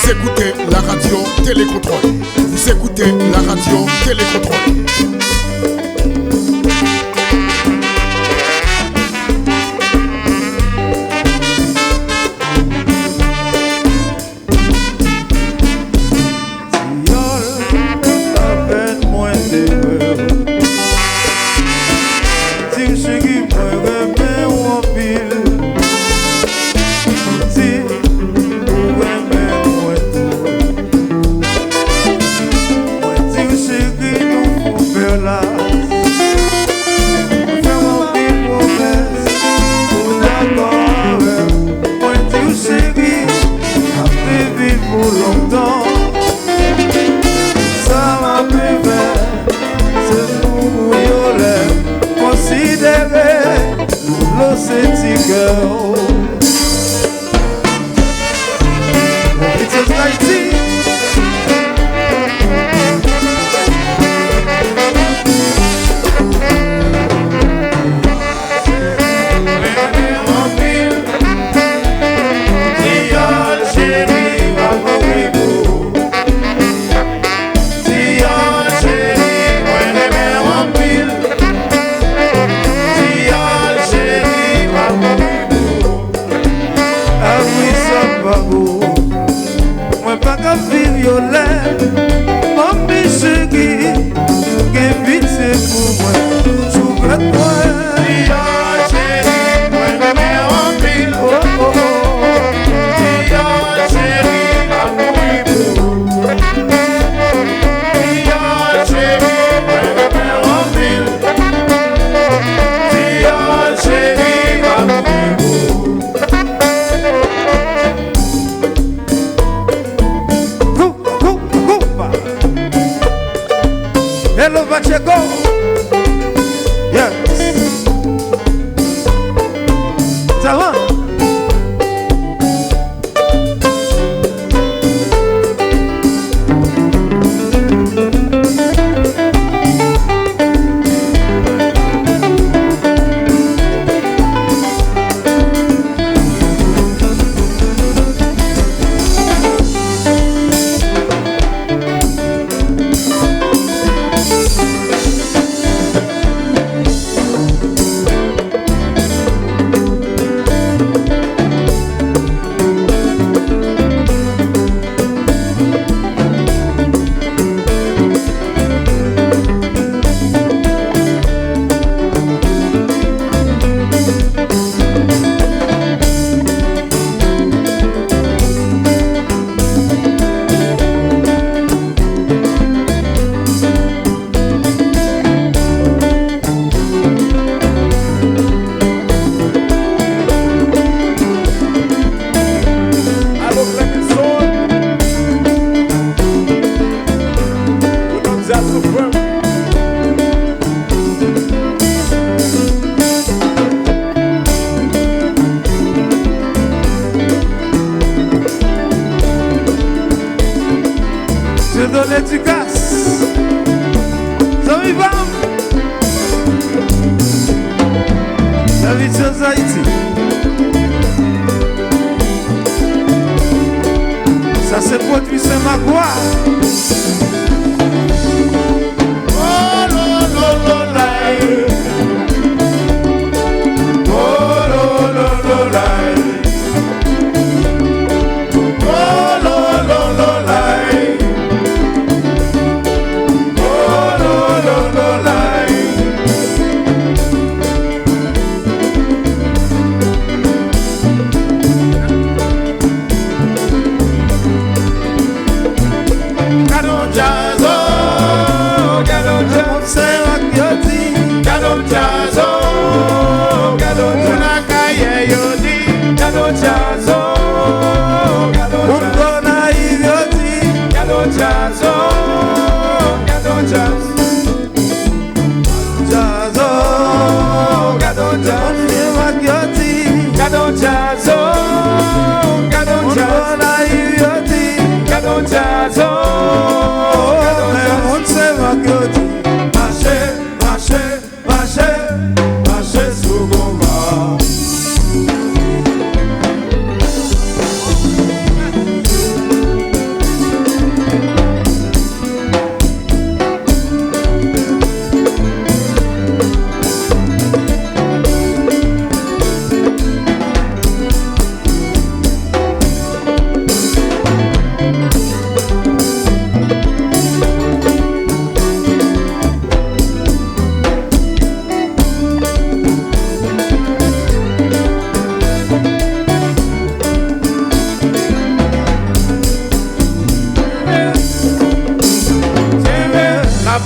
Vous écoutez la radio Télécontrôle. Vous écoutez la radio Télécontrôle.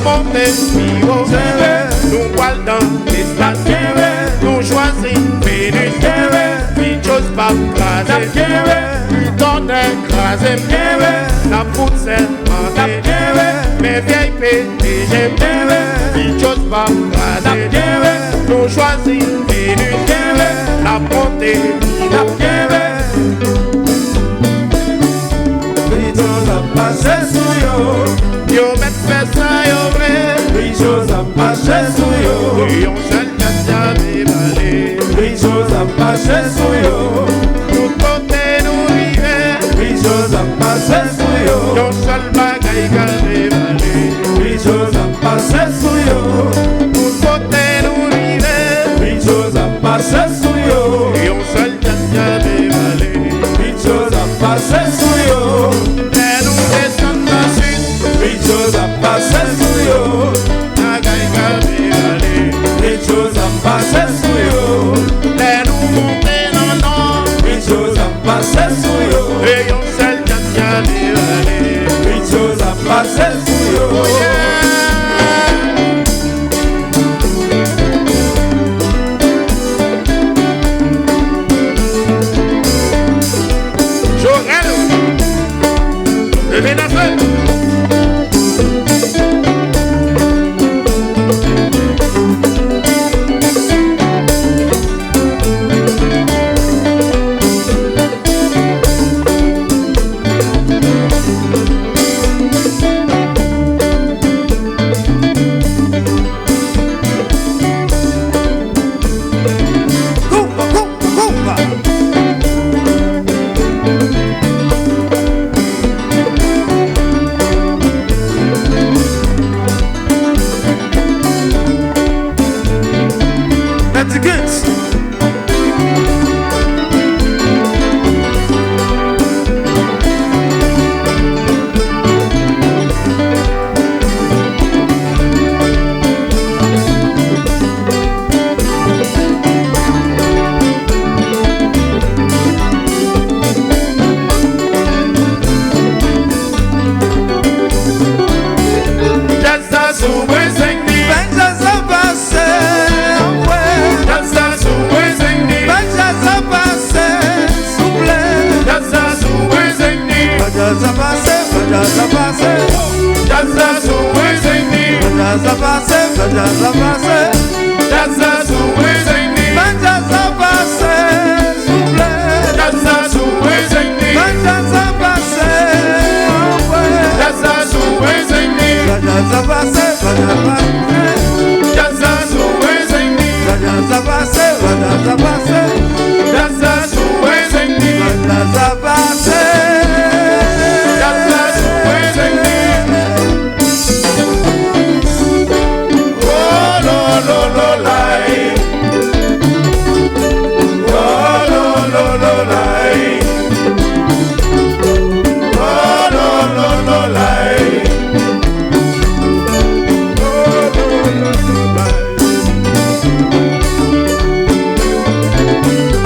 montée, Miro, nous voile dans l'espace, nous choisissons Vénus, puis chose pas crasée, puis ton écrasé, la poutre c'est mentée, mes vieilles PDG, puis chose pas crasée, nous choisissons Vénus, la montée, Miro, puis chose a passé sous yo. yo met fait ça yo vrai, Puis chose a passé sous yo. et on seul casse dévalé, Puis chose a passé sous yo. tout côté nous river, Puis chose a passé sous yo. yo seul bagaille qu'a dévalé, Puis chose a passé sous yo. tout côté nous river, Puis chose a passé sous yo. et on seul casse dévalé, Puis chose a passé sous yo. et nous descendons dans le sud, Puis chose a passé sous yo. bagaille qu'a dévalé, Puis chose a passé sous yo. et nous monter dans le nord, Puis chose a passé sous yo. et on seul casse dévalé. Puis chose a passé sous yo. Jorel, levez la feuille. Kumba, kumba, kumba. That's good. Jazza souwe zengni, Benjaza passe, ouais. jazza souwe zengni, Benjaza passe, souple. jazza souwe zengni, Benjaza passe, Benjaza passe. jazza souwe zengni, Benjaza passe, Benjaza passe. jazza souwe zengni, Benjaza passe, souple. jazza souwe zengni, Benjaza passe, ouais. jazza souwe zengni, Benjaza passe, Benjaza passe. jazza souwe zengni, Benjaza passe, Benjaza passe. jazza souwe zengni, Benjaza passe. jazza souwe zengni. Oh lo lo lo lai, oh lo lo lo lai, oh lo lo lo lai, oh lo lo lo lai.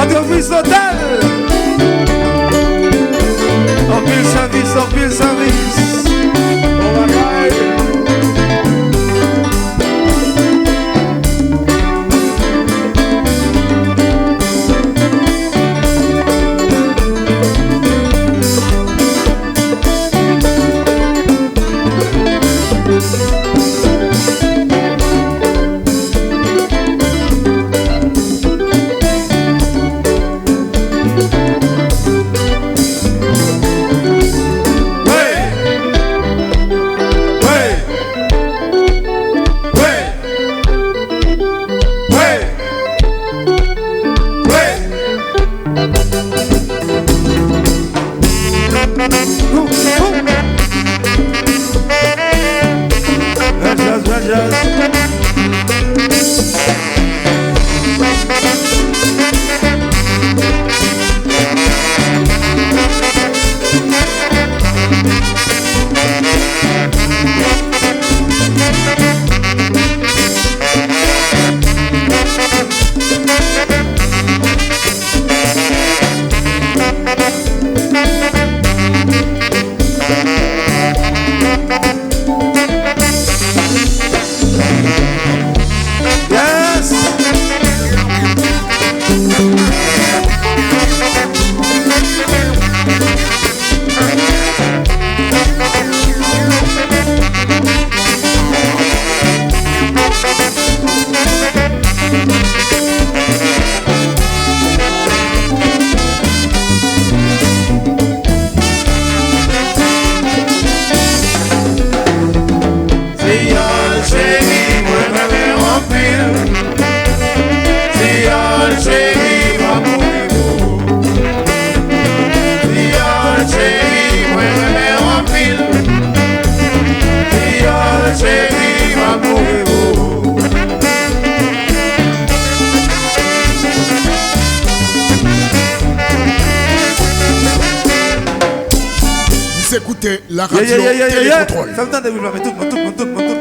Entreprise totale. En pile service, en pile service. Oh bagaille. Vous écoutez la radio Télécontrôle. Fais-moi entendre, mais tout le monde.